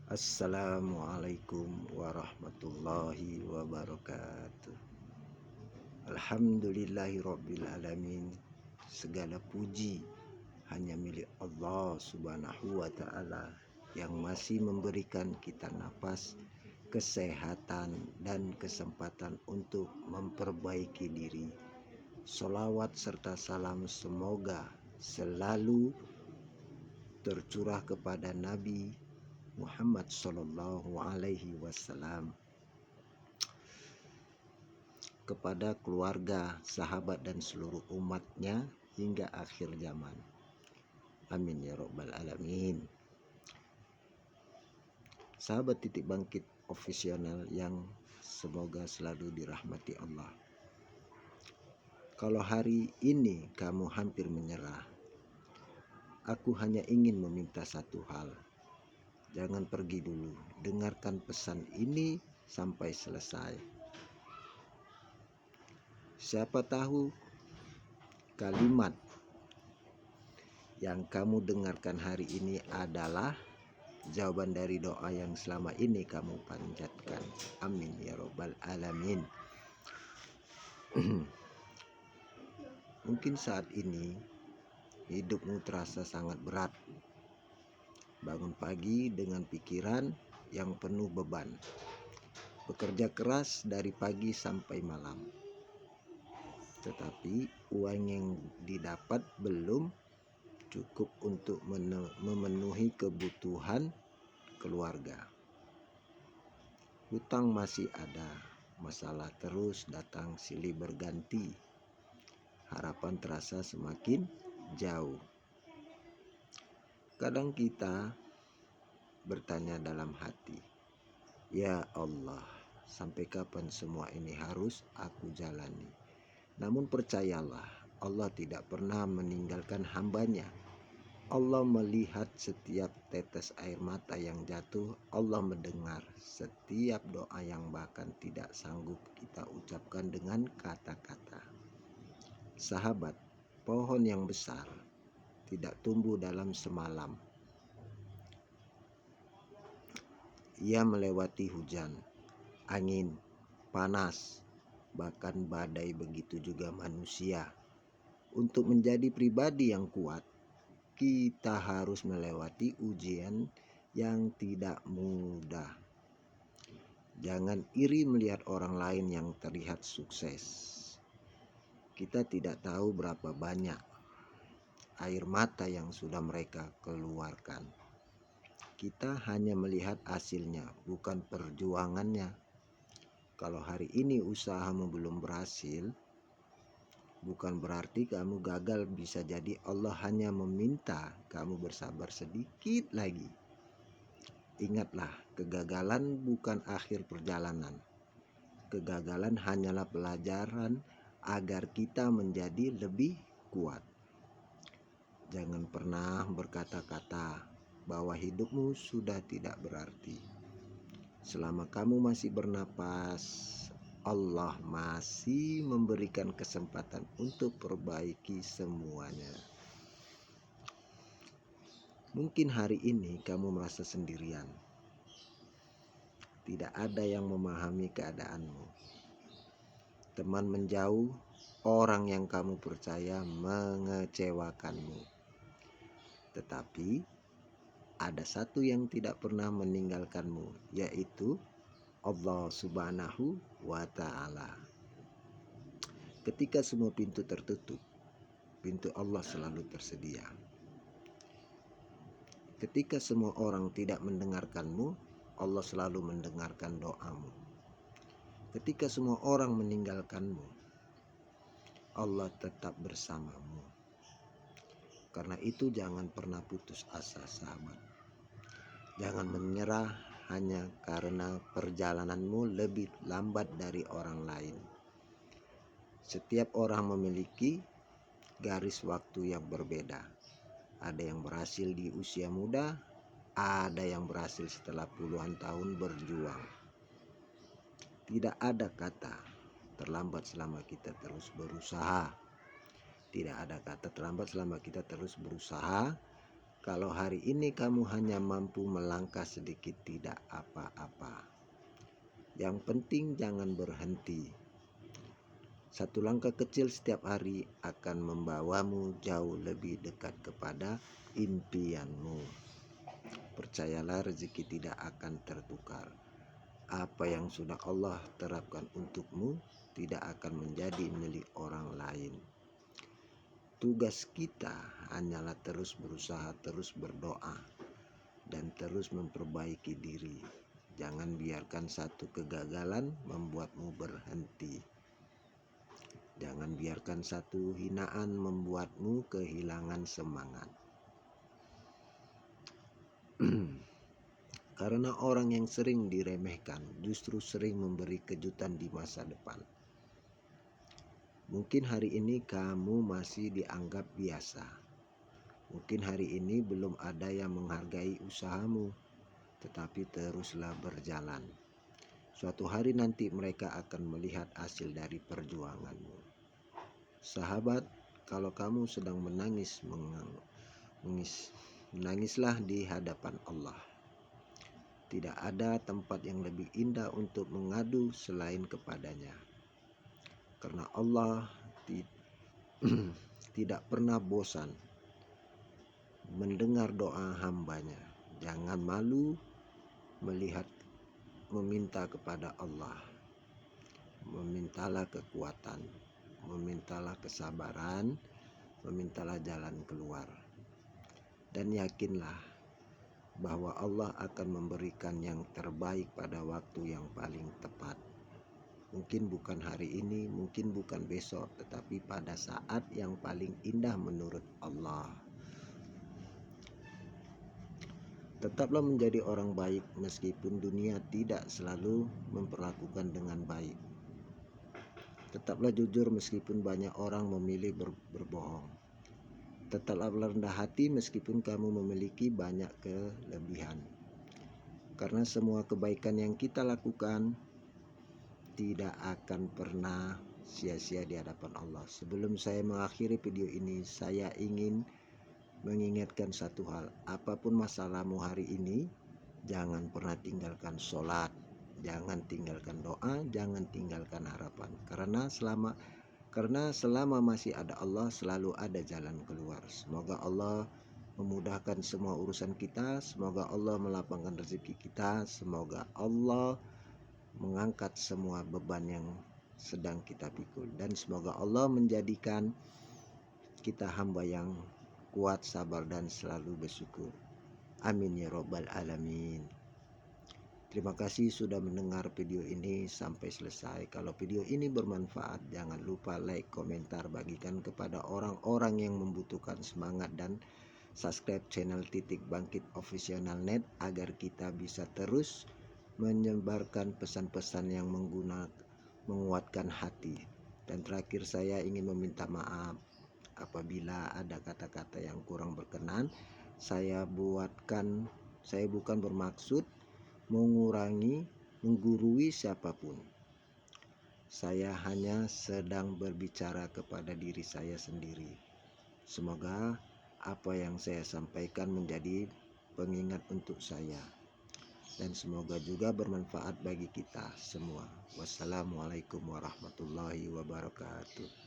Assalamualaikum warahmatullahi wabarakatuh. Alhamdulillahirabbil alamin. Segala puji hanya milik Allah Subhanahu wa taala yang masih memberikan kita nafas, kesehatan dan kesempatan untuk memperbaiki diri. Sholawat serta salam semoga selalu tercurah kepada Nabi Muhammad Sallallahu Alaihi Wasallam, kepada keluarga, sahabat dan seluruh umatnya hingga akhir zaman. Amin ya robbal alamin. Sahabat Titik Bangkit Official yang semoga selalu dirahmati Allah. Kalau hari ini kamu hampir menyerah, aku hanya ingin meminta satu hal. Jangan pergi dulu, dengarkan pesan ini sampai selesai. Siapa tahu kalimat yang kamu dengarkan hari ini adalah jawaban dari doa yang selama ini kamu panjatkan. Amin ya robbal alamin. Mungkin saat ini hidupmu terasa sangat berat. Bangun pagi dengan pikiran yang penuh beban. Bekerja keras dari pagi sampai malam. Tetapi uang yang didapat belum cukup untuk memenuhi kebutuhan keluarga. Hutang masih ada, masalah terus datang silih berganti. Harapan terasa semakin jauh. Kadang kita bertanya dalam hati, ya Allah, sampai kapan semua ini harus aku jalani? Namun percayalah, Allah tidak pernah meninggalkan hambanya. Allah melihat setiap tetes air mata yang jatuh. Allah mendengar setiap doa yang bahkan tidak sanggup kita ucapkan dengan kata-kata. Sahabat, pohon yang besar tidak tumbuh dalam semalam. Ia melewati hujan, angin, panas, bahkan badai. Begitu juga manusia. Untuk menjadi pribadi yang kuat, kita harus melewati ujian yang tidak mudah. Jangan iri melihat orang lain yang terlihat sukses. Kita tidak tahu berapa banyak air mata yang sudah mereka keluarkan. Kita hanya melihat hasilnya, bukan perjuangannya. Kalau hari ini usahamu belum berhasil, bukan berarti kamu gagal. Bisa jadi Allah hanya meminta kamu bersabar sedikit lagi. Ingatlah, kegagalan bukan akhir perjalanan. Kegagalan hanyalah pelajaran agar kita menjadi lebih kuat. Jangan pernah berkata-kata bahwa hidupmu sudah tidak berarti. Selama kamu masih bernapas, Allah masih memberikan kesempatan untuk perbaiki semuanya. Mungkin hari ini kamu merasa sendirian. Tidak ada yang memahami keadaanmu. Teman menjauh, orang yang kamu percaya mengecewakanmu. Tetapi ada satu yang tidak pernah meninggalkanmu, yaitu Allah Subhanahu wa ta'ala. Ketika semua pintu tertutup, pintu Allah selalu tersedia. Ketika semua orang tidak mendengarkanmu, Allah selalu mendengarkan doamu. Ketika semua orang meninggalkanmu, Allah tetap bersamamu. Karena itu jangan pernah putus asa, sahabat. Jangan menyerah hanya karena perjalananmu lebih lambat dari orang lain. Setiap orang memiliki garis waktu yang berbeda. Ada yang berhasil di usia muda, ada yang berhasil setelah puluhan tahun berjuang. Tidak ada kata terlambat selama kita terus berusaha. Tidak ada kata terlambat selama kita terus berusaha Kalau hari ini kamu hanya mampu melangkah sedikit, tidak apa-apa. Yang penting jangan berhenti. Satu langkah kecil setiap hari akan membawamu jauh lebih dekat kepada impianmu. Percayalah, rezeki tidak akan tertukar. Apa yang sudah Allah terapkan untukmu tidak akan menjadi milik orang lain. Tugas kita hanyalah terus berusaha, terus berdoa, dan terus memperbaiki diri. Jangan biarkan satu kegagalan membuatmu berhenti. Jangan biarkan satu hinaan membuatmu kehilangan semangat. Karena orang yang sering diremehkan justru sering memberi kejutan di masa depan. Mungkin hari ini kamu masih dianggap biasa. Mungkin hari ini belum ada yang menghargai usahamu, tetapi teruslah berjalan. Suatu hari nanti mereka akan melihat hasil dari perjuanganmu. Sahabat, kalau kamu sedang menangislah di hadapan Allah. Tidak ada tempat yang lebih indah untuk mengadu selain kepadanya. Karena Allah tidak pernah bosan mendengar doa hambanya. Jangan malu meminta kepada Allah. Memintalah kekuatan, memintalah kesabaran, memintalah jalan keluar. Dan yakinlah bahwa Allah akan memberikan yang terbaik pada waktu yang paling tepat. Mungkin bukan hari ini, mungkin bukan besok, tetapi pada saat yang paling indah menurut Allah. Tetaplah menjadi orang baik meskipun dunia tidak selalu memperlakukan dengan baik. Tetaplah jujur meskipun banyak orang memilih berbohong. Tetaplah rendah hati meskipun kamu memiliki banyak kelebihan. Karena semua kebaikan yang kita lakukan tidak akan pernah sia-sia di hadapan Allah. Sebelum saya mengakhiri video ini, saya ingin mengingatkan satu hal. Apapun masalahmu hari ini, jangan pernah tinggalkan sholat, jangan tinggalkan doa, jangan tinggalkan harapan. Karena selama masih ada Allah, selalu ada jalan keluar. Semoga Allah memudahkan semua urusan kita. Semoga Allah melapangkan rezeki kita. Semoga Allah mengangkat semua beban yang sedang kita pikul. Dan semoga Allah menjadikan kita hamba yang kuat, sabar, dan selalu bersyukur. Amin ya robbal alamin. Terima kasih sudah mendengar video ini sampai selesai. Kalau video ini bermanfaat, jangan lupa like, komentar, bagikan kepada orang-orang yang membutuhkan semangat, dan subscribe channel Titik Bangkit Official Net agar kita bisa terus menyebarkan pesan-pesan yang menguatkan hati. Dan terakhir, saya ingin meminta maaf apabila ada kata-kata yang kurang berkenan. Saya bukan bermaksud menggurui siapapun. Saya hanya sedang berbicara kepada diri saya sendiri. Semoga apa yang saya sampaikan menjadi pengingat untuk saya, dan semoga juga bermanfaat bagi kita semua. Wassalamualaikum warahmatullahi wabarakatuh.